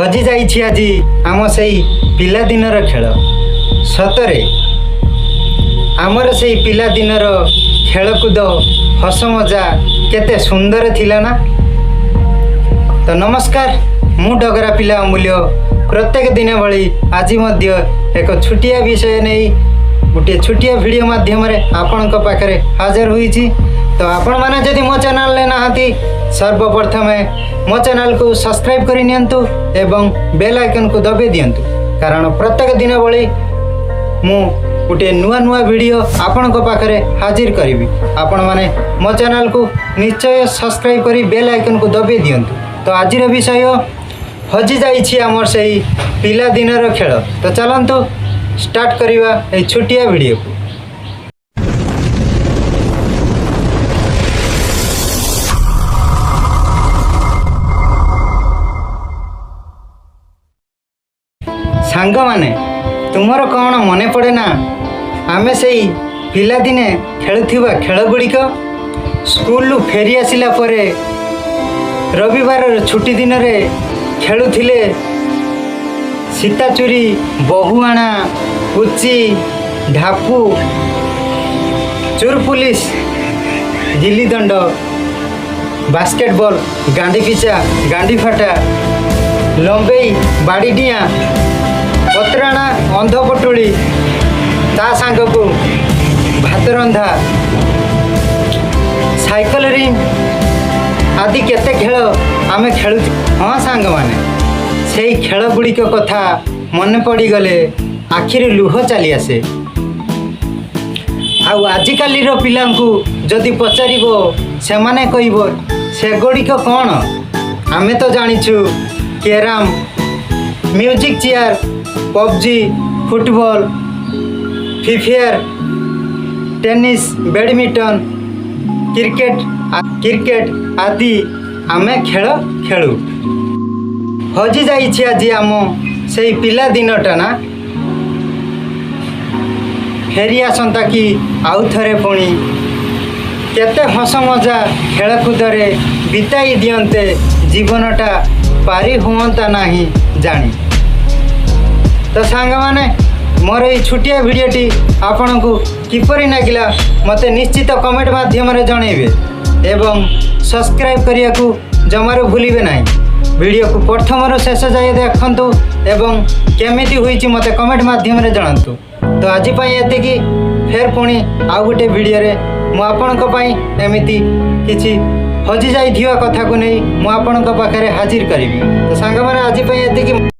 हजि जाइछि आज आम से पिलादिनर खेल सतरे आमर से पिलादिनर खेलकूद हस मजा केते सुंदर थिला ना। तो नमस्कार, मु डगरा पिला अमूल्य प्रत्येक दिन भली आज मध्य एक छुटिया विषय नहीं गोटे छुटिया वीडियो माध्यम आपण पाखे हाजर होईछि। तो आपण माने जदि मो चैनल ले नाहंती सर्वप्रथम मो चैनल को सब्सक्राइब करि नियंतु एवं बेल आइकन को दबे दियंतु, कारण प्रत्येक दिन भली मु गोटे नुआ नुआ वीडियो आपण पाखे हाजिर करी। आपण माने मो चैनल को निश्चय सब्सक्राइब करी बेल आइकन को दबे दियंतु। तो आज विषय हजि जाइछि आमर से पिलादिनर खेल। तो चलंतु स्टार्ट करिवा ए छुटिया वीडियो को। सांग माने तुमर कौन मने पड़े ना आमे से पिलादिने खेलुथिबा खेल गुड़िक स्कूल फेरी आसिला परे रविवार छुट्टी दिन रे खेलुथिले सीताचुरी, बहुआणा, पुची, ढापू, चोर पुलिस, गिल्ली दंड, बास्केटबॉल, गांडी पिचा, गांडी फाटा, लंबेई, बाड़ी डिया, पतराणा, अंधपटुली, ता सांग को भात रंधा, साइकिल रिंग आदि केते खेल आमे खेलु। हाँ सांग माने से खेल गुड़िक कथा मन पड़ी गले आखिर लुह चली आसे। आजिकाली पिला जदि पचारिबो से माने कहबो से गुड़िक कौन आमे तो जानिछु carrom, music chair, PUBG, football, free fire, tennis, badminton, cricket आदि आमे खेल खेलु। हजि जाइछि आज आम से पिला दिनटा ना फेरी आसंता कि आउ थरे पुणी केते हस मजा खेलकूद रे बिताई दियंते जीवनटा पारी हुअंता नाही जानी। तो सांग माने मोर ये छुटिया वीडियोटी आपन को किपरि नागिला मते निश्चित कमेंट माध्यम रे जणैबे एवं सब्सक्राइब करिया को जमारो भूलिबे नाही। वीडियो को प्रथम शेष जाए देखंतु एवं केमिति होईची मते कमेंट माध्यम रे जणांतु। तो आज पई एतिकी फेर पुणी आउ गोटे वीडियो रे मु आपन को पई एमिति किछि हजि जाइथिवा कथा को नै मु आपन को पाखरे हाजिर करिवि। तो सांग माने आज पई एतिकी।